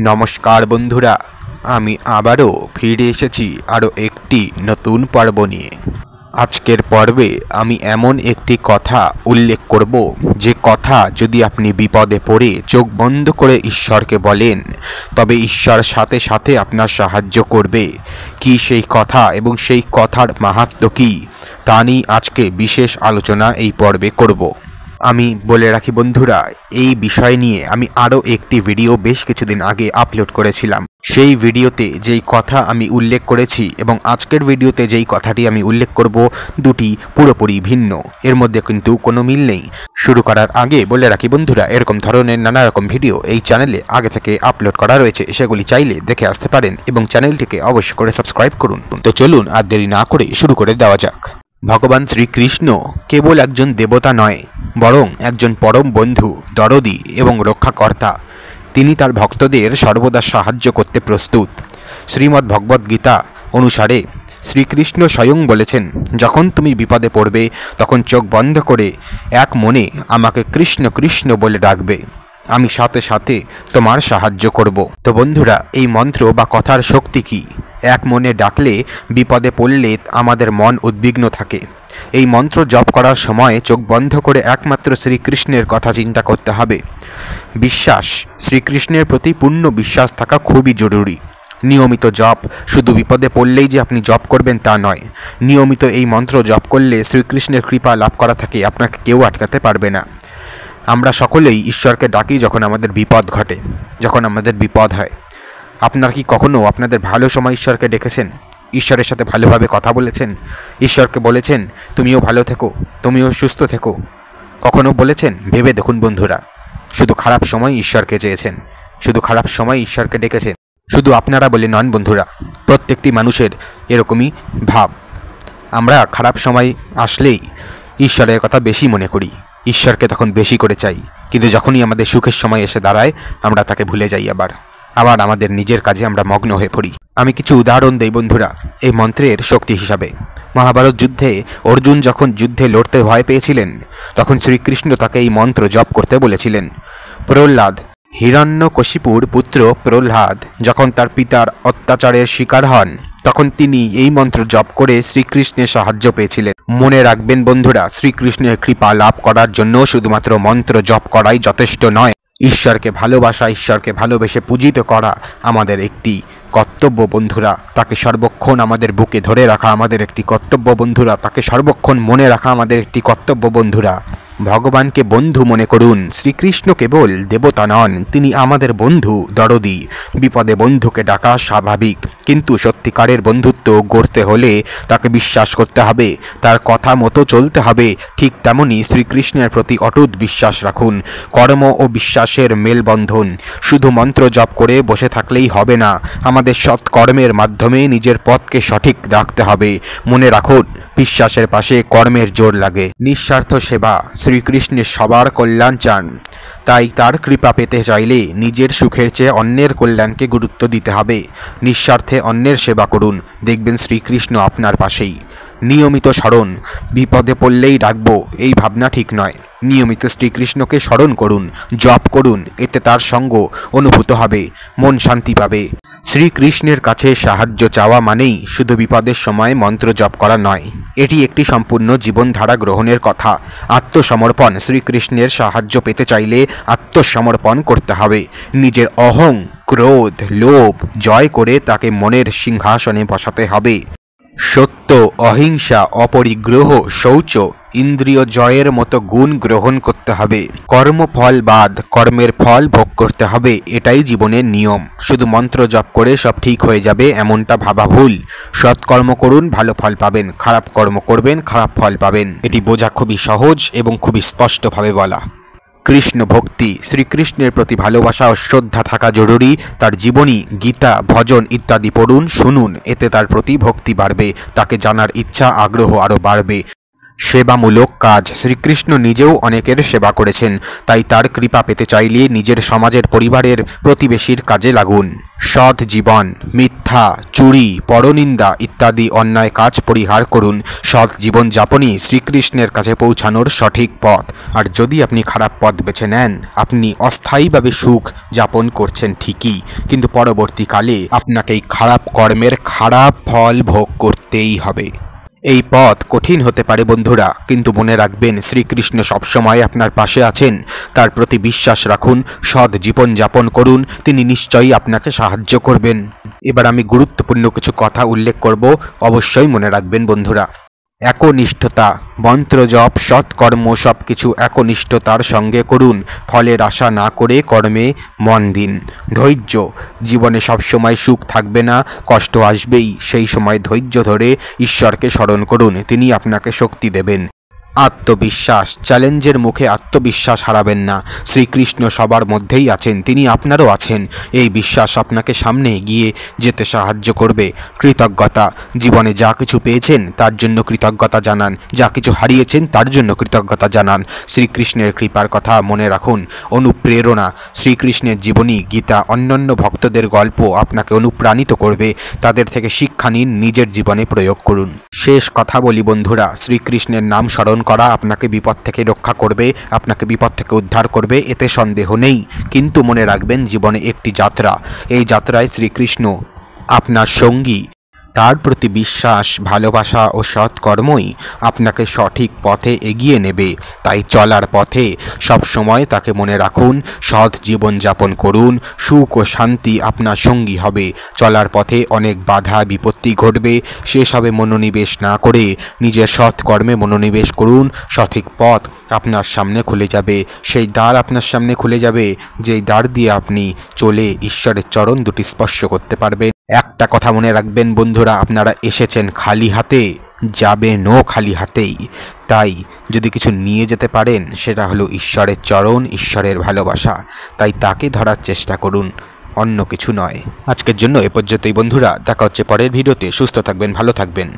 নমস্কার বন্ধুরা, আমি আবারও ফিরে এসেছি আরও একটি নতুন পর্ব নিয়ে। আজকের পর্বে আমি এমন একটি কথা উল্লেখ করব, যে কথা যদি আপনি বিপদে পড়ে চোখ বন্ধ করে ঈশ্বরকে বলেন, তবে ঈশ্বর সাথে সাথে আপনার সাহায্য করবে। কি সেই কথা এবং সেই কথার মাহাত্ম্য কী, তা নিয়ে আজকে বিশেষ আলোচনা এই পর্বে করব। আমি বলে রাখি বন্ধুরা, এই বিষয় নিয়ে আমি আরও একটি ভিডিও বেশ কিছুদিন আগে আপলোড করেছিলাম। সেই ভিডিওতে যেই কথা আমি উল্লেখ করেছি এবং আজকের ভিডিওতে যেই কথাটি আমি উল্লেখ করব, দুটি পুরোপুরি ভিন্ন, এর মধ্যে কিন্তু কোনো মিল নেই। শুরু করার আগে বলে রাখি বন্ধুরা, এরকম ধরনের নানা রকম ভিডিও এই চ্যানেলে আগে থেকে আপলোড করা রয়েছে, সেগুলি চাইলে দেখে আসতে পারেন এবং চ্যানেলটিকে অবশ্যই করে সাবস্ক্রাইব করুন। তো চলুন আর দেরি না করে শুরু করে দেওয়া যাক। ভগবান শ্রীকৃষ্ণ কেবল একজন দেবতা নয়, বরং একজন পরম বন্ধু, দরদি এবং রক্ষাকর্তা। তিনি তার ভক্তদের সর্বদা সাহায্য করতে প্রস্তুত। শ্রীমদ্ ভগবদ্ গীতা অনুসারে শ্রীকৃষ্ণ স্বয়ং বলেছেন, যখন তুমি বিপদে পড়বে তখন চোখ বন্ধ করে এক মনে আমাকে কৃষ্ণ কৃষ্ণ বলে ডাকবে, আমি সাথে সাথে তোমার সাহায্য করব। তো বন্ধুরা, এই মন্ত্র বা কথার শক্তি কী? এক মনে ডাকলে বিপদে পড়লে আমাদের মন উদ্বিগ্ন থাকে। এই মন্ত্র জপ করার সময় চোখ বন্ধ করে একমাত্র শ্রীকৃষ্ণের কথা চিন্তা করতে হবে। বিশ্বাস, শ্রীকৃষ্ণের প্রতি পূর্ণ বিশ্বাস থাকা খুবই জরুরি। নিয়মিত জপ, শুধু বিপদে পড়লেই যে আপনি জপ করবেন তা নয়। নিয়মিত এই মন্ত্র জপ করলে শ্রীকৃষ্ণের কৃপা লাভ করা থাকে, আপনাকে কেউ আটকাতে পারবে না। আমরা সকলেই ঈশ্বরকে ডাকি যখন আমাদের বিপদ ঘটে, যখন আমাদের বিপদ হয়। আপনারা কি কখনো আপনাদের ভালো সময় ঈশ্বরকে ডেকেছেন? ঈশ্বরের সাথে ভালোভাবে কথা বলেছেন? ঈশ্বরকে বলেছেন তুমিও ভালো থেকো, তুমিও সুস্থ থেকো? কখনো বলেছেন? ভেবে দেখুন বন্ধুরা, শুধু খারাপ সময় ঈশ্বরকে চেয়েছেন, শুধু খারাপ সময় ঈশ্বরকে ডেকেছেন। শুধু আপনারা বলে নন বন্ধুরা, প্রত্যেকটি মানুষের এরকমই ভাব। আমরা খারাপ সময় আসলেই ঈশ্বরের কথা বেশি মনে করি, ঈশ্বরকে তখন বেশি করে চাই, কিন্তু যখনই আমাদের সুখের সময় এসে দাঁড়ায় আমরা তাকে ভুলে যাই। আবার আমাদের নিজের কাজে আমরা মগ্ন হয়ে পড়ি। আমি কিছু উদাহরণ দেই বন্ধুরা এই মন্ত্রের শক্তি হিসাবে। মহাভারত যুদ্ধে অর্জুন যখন যুদ্ধে লড়তে ভয় পেয়েছিলেন, তখন শ্রীকৃষ্ণ তাকে এই মন্ত্র জপ করতে বলেছিলেন। প্রহ্লাদ, হিরণ্যকশিপুর পুত্র প্রহ্লাদ যখন তার পিতার অত্যাচারের শিকার হন, তখন তিনি এই মন্ত্র জপ করে শ্রীকৃষ্ণের সাহায্য পেয়েছিলেন। মনে রাখবেন বন্ধুরা, শ্রীকৃষ্ণের কৃপা লাভ করার জন্য শুধুমাত্র মন্ত্র জপ করাই যথেষ্ট নয়। ঈশ্বরকে ভালোবাসা, ঈশ্বরকে ভালোবেসে পূজিত করা আমাদের একটি কর্তব্য বন্ধুরা। তাকে সর্বক্ষণ আমাদের বুকে ধরে রাখা আমাদের একটি কর্তব্য বন্ধুরা। তাকে সর্বক্ষণ মনে রাখা আমাদের একটি কর্তব্য বন্ধুরা। ভগবানকে বন্ধু মনে করুন। শ্রীকৃষ্ণ কেবল দেবতা নন, তিনি আমাদের বন্ধু, দরদি। বিপদে বন্ধুকে ডাকা স্বাভাবিক, কিন্তু সত্যিকারের বন্ধুত্ব গড়তে হলে তাকে বিশ্বাস করতে হবে, তার কথা মতো চলতে হবে। ঠিক তেমনি শ্রীকৃষ্ণের প্রতি অটুট বিশ্বাস রাখুন। কর্ম ও বিশ্বাসের মেলবন্ধন। শুধু মন্ত্র জপ করে বসে থাকলেই হবে না, আমাদের সৎকর্মের মাধ্যমে নিজের পথকে সঠিক রাখতে হবে। মনে রাখুন, বিশ্বাসের পাশে কর্মের জোর লাগে। নিঃস্বার্থ সেবা। শ্রীকৃষ্ণের সবার কল্যাণ চান, তাই তার কৃপা পেতে চাইলে নিজের সুখের চেয়ে অন্যের কল্যাণকে গুরুত্ব দিতে হবে। নিঃস্বার্থে অন্যের সেবা করুন, দেখবেন শ্রীকৃষ্ণ আপনার পাশেই। নিয়মিত স্মরণ। বিপদে পড়লেই ডাকবো, এই ভাবনা ঠিক নয়। নিয়মিত শ্রীকৃষ্ণকে স্মরণ করুন, জপ করুন, এতে তার সঙ্গ অনুভূত হবে, মন শান্তি পাবে। শ্রীকৃষ্ণের কাছে সাহায্য চাওয়া মানেই শুধু বিপদের সময় মন্ত্র জপ করা নয়, এটি একটি সম্পূর্ণ জীবনধারা গ্রহণের কথা। আত্মসমর্পণ। শ্রীকৃষ্ণের সাহায্য পেতে চাইলে আত্মসমর্পণ করতে হবে। নিজের অহং, ক্রোধ, লোভ জয় করে তাকে মনের সিংহাসনে বসাতে হবে। সত্য, অহিংসা, অপরিগ্রহ, শৌচ, ইন্দ্রিয় জয়ের মতো গুণ গ্রহণ করতে হবে। কর্মফল বাদ কর্মের ফল ভোগ করতে হবে, এটাই জীবনের নিয়ম। শুধু মন্ত্র জপ করে সব ঠিক হয়ে যাবে এমনটা ভাবা ভুল। সৎকর্ম করুন, ভালো ফল পাবেন। খারাপ কর্ম করবেন, খারাপ ফল পাবেন। এটি বোঝা খুবই সহজ এবং খুবই স্পষ্টভাবে বলা। কৃষ্ণ ভক্তি। শ্রীকৃষ্ণের প্রতি ভালোবাসা ও শ্রদ্ধা থাকা জরুরি। তার জীবনী, গীতা, ভজন ইত্যাদি পড়ুন, শুনুন, এতে তার প্রতি ভক্তি বাড়বে, তাকে জানার ইচ্ছা, আগ্রহ আরও বাড়বে। সেবামূলক কাজ। শ্রীকৃষ্ণ নিজেও অনেকের সেবা করেছেন, তাই তার কৃপা পেতে চাইলে নিজের সমাজের পরিবারের প্রতিবেশীর কাজে লাগুন। সৎ জীবন, মিথ্যা, চুরি, পরনিন্দা ইত্যাদি অন্যায় কাজ পরিহার করুন। সৎ জীবন যাপনই শ্রীকৃষ্ণের কাছে পৌঁছানোর সঠিক পথ। আর যদি আপনি খারাপ পথ বেছে নেন, আপনি অস্থায়ীভাবে সুখ যাপন করছেন ঠিকই, কিন্তু পরবর্তীকালে আপনাকে এই খারাপ কর্মের খারাপ ফল ভোগ করতেই হবে। এই পথ কঠিন হতে পারে বন্ধুরা, কিন্তু মনে রাখবেন শ্রীকৃষ্ণ সবসময় আপনার পাশে আছেন। তার প্রতি বিশ্বাস রাখুন, সৎ জীবন যাপন করুন, তিনি নিশ্চয়ই আপনাকে সাহায্য করবেন। এবার আমি গুরুত্বপূর্ণ কিছু কথা উল্লেখ করব, অবশ্যই মনে রাখবেন বন্ধুরা। একনিষ্ঠতা, মন্ত্র জপ, সৎকর্ম সবকিছু একনিষ্ঠতার সঙ্গে করুন। ফলের আশা না করে কর্মে মন দিন। ধৈর্য, জীবনে সবসময় সুখ থাকবে না, কষ্ট আসবেই। সেই সময় ধৈর্য ধরে ঈশ্বরকে স্মরণ করুন, তিনি আপনাকে শক্তি দেবেন। আত্মবিশ্বাস, চ্যালেঞ্জের মুখে আত্মবিশ্বাস হারাবেন না। শ্রীকৃষ্ণ সবার মধ্যেই আছেন, তিনি আপনারও আছেন। এই বিশ্বাস আপনাকে সামনে এগিয়ে যেতে সাহায্য করবে। কৃতজ্ঞতা, জীবনে যা কিছু পেয়েছেন তার জন্য কৃতজ্ঞতা জানান, যা কিছু হারিয়েছেন তার জন্য কৃতজ্ঞতা জানান। শ্রীকৃষ্ণের কৃপার কথা মনে রাখুন। অনুপ্রেরণা, শ্রীকৃষ্ণের জীবনী, গীতা, অন্যান্য ভক্তদের গল্প আপনাকে অনুপ্রাণিত করবে। তাদের থেকে শিক্ষা নিন, নিজের জীবনে প্রয়োগ করুন। শেষ কথা বলি বন্ধুরা, শ্রীকৃষ্ণের নাম স্মরণ করা আপনাকে বিপদ থেকে রক্ষা করবে, আপনাকে বিপদ থেকে উদ্ধার করবে, এতে সন্দেহ নেই। কিন্তু মনে রাখবেন, জীবনে একটি যাত্রা, এই যাত্রায় শ্রীকৃষ্ণ আপনার সঙ্গী। তার প্রতি বিশ্বাস, ভালোবাসা ও সৎকর্মই আপনাকে সঠিক পথে এগিয়ে নেবে। তাই চলার পথে সবসময় তাকে মনে রাখুন, সৎ জীবনযাপন করুন, সুখ ও শান্তি আপনার সঙ্গী হবে। চলার পথে অনেক বাধা বিপত্তি ঘটবে, সেসবে মনোনিবেশ না করে নিজের সৎকর্মে মনোনিবেশ করুন। সঠিক পথ আপনার সামনে খুলে যাবে, সেই দ্বার আপনার সামনে খুলে যাবে, যেই দ্বার দিয়ে আপনি চলে ঈশ্বরের চরণ দুটি স্পর্শ করতে পারবেন। একটা কথা মনে রাখবেন বন্ধুরা, আপনারা এসেছেন খালি হাতে, যাবেনও খালি হাতেই। তাই যদি কিছু নিয়ে যেতে পারেন, সেটা হলো ঈশ্বরের চরণ, ঈশ্বরের ভালোবাসা। তাই তাকে ধরার চেষ্টা করুন, অন্য কিছু নয়। আজকের জন্য এ পর্যন্তই বন্ধুরা, দেখা হচ্ছে পরের ভিডিওতে। সুস্থ থাকবেন, ভালো থাকবেন।